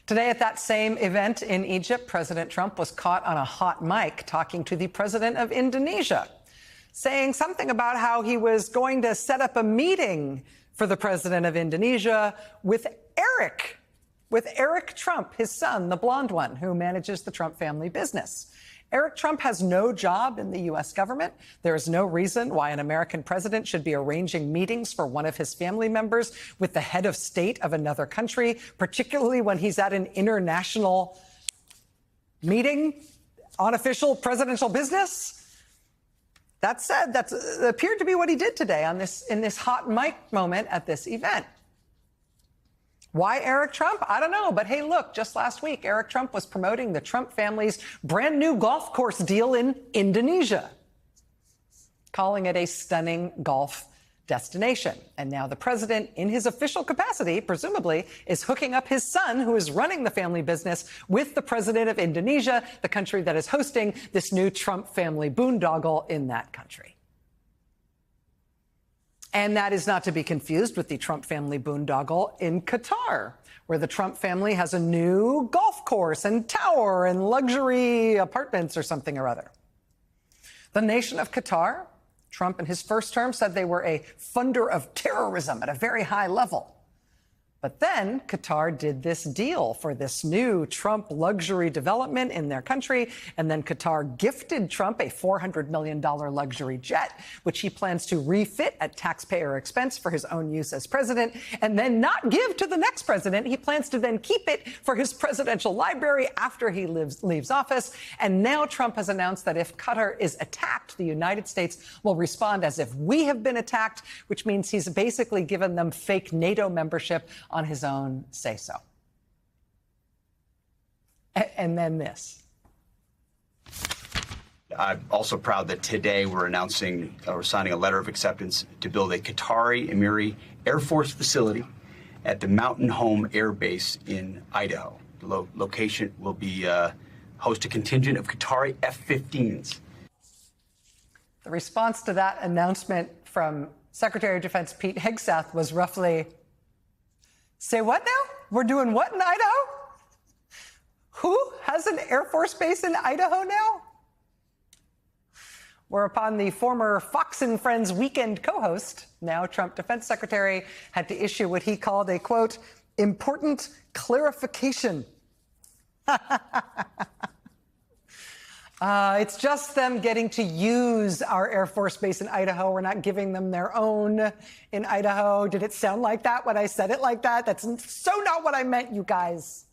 Today at that same event in Egypt, President Trump was caught on a hot mic talking to the president of Indonesia, saying something about how he was going to set up a meeting for the president of Indonesia with Eric Trump, his son, the blonde one, who manages the Trump family business. Eric Trump has no job in the U.S. government. There is no reason why an American president should be arranging meetings for one of his family members with the head of state of another country, particularly when he's at an international meeting on official presidential business. That said, that appeared to be what he did today in this hot mic moment at this event. Why Eric Trump? I don't know. But hey, look, just last week, Eric Trump was promoting the Trump family's brand new golf course deal in Indonesia, calling it a stunning golf destination. And now the president, in his official capacity, presumably, is hooking up his son, who is running the family business, with the president of Indonesia, the country that is hosting this new Trump family boondoggle in that country. And that is not to be confused with the Trump family boondoggle in Qatar, where the Trump family has a new golf course and tower and luxury apartments or something or other. The nation of Qatar, Trump in his first term said they were a funder of terrorism at a very high level. But then Qatar did this deal for this new Trump luxury development in their country. And then Qatar gifted Trump a $400 million luxury jet, which he plans to refit at taxpayer expense for his own use as president, and then not give to the next president. He plans to then keep it for his presidential library after he leaves office. And now Trump has announced that if Qatar is attacked, the United States will respond as if we have been attacked, which means he's basically given them fake NATO membership on his own say-so. And then this. I'm also proud that today we're signing a letter of acceptance to build a Qatari Emiri Air Force facility at the Mountain Home Air Base in Idaho. The location will be host a contingent of Qatari F-15s. The response to that announcement from Secretary of Defense Pete Hegseth was roughly, say what now? We're doing what in Idaho? Who has an Air Force base in Idaho now? Whereupon the former Fox and Friends weekend co-host, now Trump Defense Secretary, had to issue what he called a, quote, important clarification. It's just them getting to use our Air Force base in Idaho. We're not giving them their own in Idaho. Did it sound like that when I said it like that? That's so not what I meant, you guys.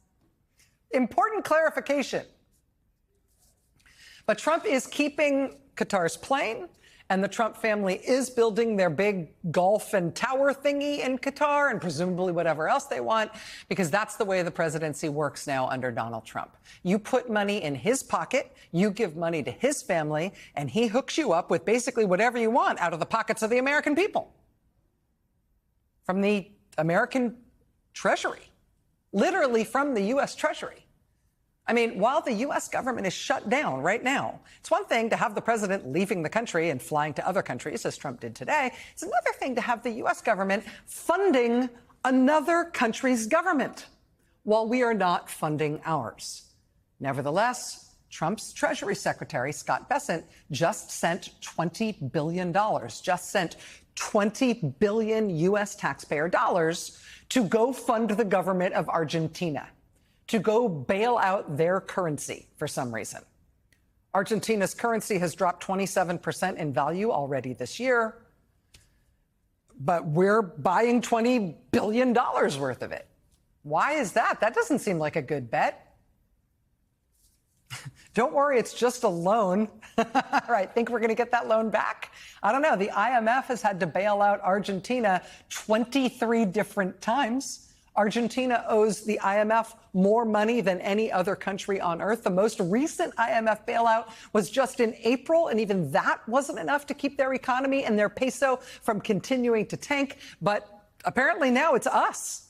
Important clarification. But Trump is keeping Qatar's plane, and the Trump family is building their big golf and tower thingy in Qatar and presumably whatever else they want, because that's the way the presidency works now under Donald Trump. You put money in his pocket, you give money to his family, and he hooks you up with basically whatever you want out of the pockets of the American people. From the American Treasury, literally from the U.S. Treasury. I mean, while the U.S. government is shut down right now, it's one thing to have the president leaving the country and flying to other countries, as Trump did today. It's another thing to have the U.S. government funding another country's government while we are not funding ours. Nevertheless, Trump's Treasury Secretary, Scott Bessent, just sent $20 billion, just sent 20 billion U.S. taxpayer dollars to go fund the government of Argentina, to go bail out their currency for some reason. Argentina's currency has dropped 27% in value already this year, but we're buying $20 billion worth of it. Why is that? That doesn't seem like a good bet. Don't worry, it's just a loan. Right, think we're going to get that loan back? I don't know. The IMF has had to bail out Argentina 23 different times. Argentina owes the IMF more money than any other country on earth. The most recent IMF bailout was just in April, and even that wasn't enough to keep their economy and their peso from continuing to tank. But apparently now it's us.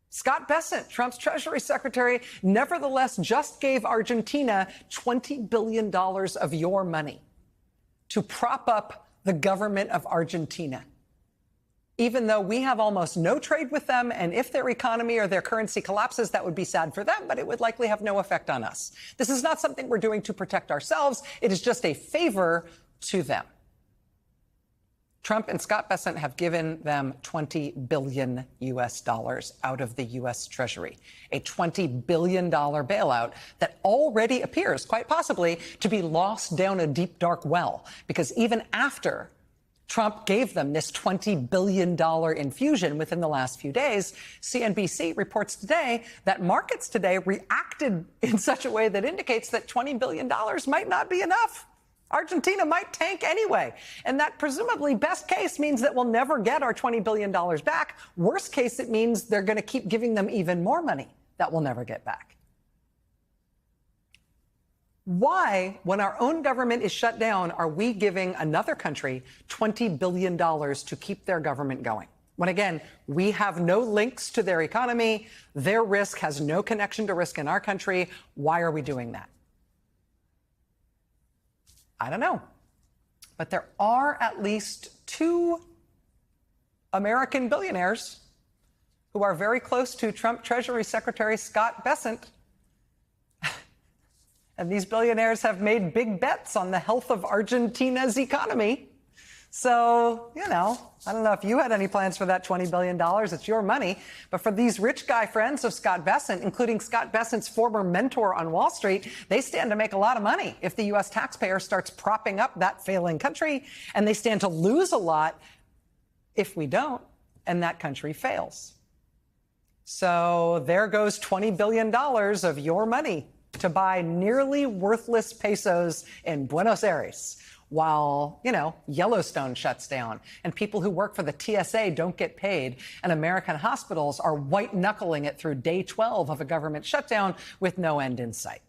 Scott Bessent, Trump's Treasury Secretary, nevertheless just gave Argentina $20 billion of your money to prop up the government of Argentina. even though we have almost no trade with them. And if their economy or their currency collapses, that would be sad for them, but it would likely have no effect on us. This is not something we're doing to protect ourselves. It is just a favor to them. Trump and Scott Bessent have given them $20 billion out of the U.S. Treasury, a $20 billion bailout that already appears, quite possibly, to be lost down a deep, dark well. Because even after Trump gave them this $20 billion infusion within the last few days, CNBC reports today that markets today reacted in such a way that indicates that $20 billion might not be enough. Argentina might tank anyway. And that presumably best case means that we'll never get our $20 billion back. Worst case, it means they're going to keep giving them even more money that we'll never get back. Why, when our own government is shut down, are we giving another country $20 billion to keep their government going? When, again, we have no links to their economy, their risk has no connection to risk in our country. Why are we doing that? I don't know. But there are at least 2 American billionaires who are very close to Trump Treasury Secretary Scott Bessent. And these billionaires have made big bets on the health of Argentina's economy. So, you know, I don't know if you had any plans for that $20 billion. It's your money. But for these rich guy friends of Scott Bessent, including Scott Bessent's former mentor on Wall Street, they stand to make a lot of money if the U.S. taxpayer starts propping up that failing country. And they stand to lose a lot if we don't, and that country fails. So there goes $20 billion of your money to buy nearly worthless pesos in Buenos Aires, while, you know, Yellowstone shuts down and people who work for the TSA don't get paid, and American hospitals are white-knuckling it through day 12 of a government shutdown with no end in sight.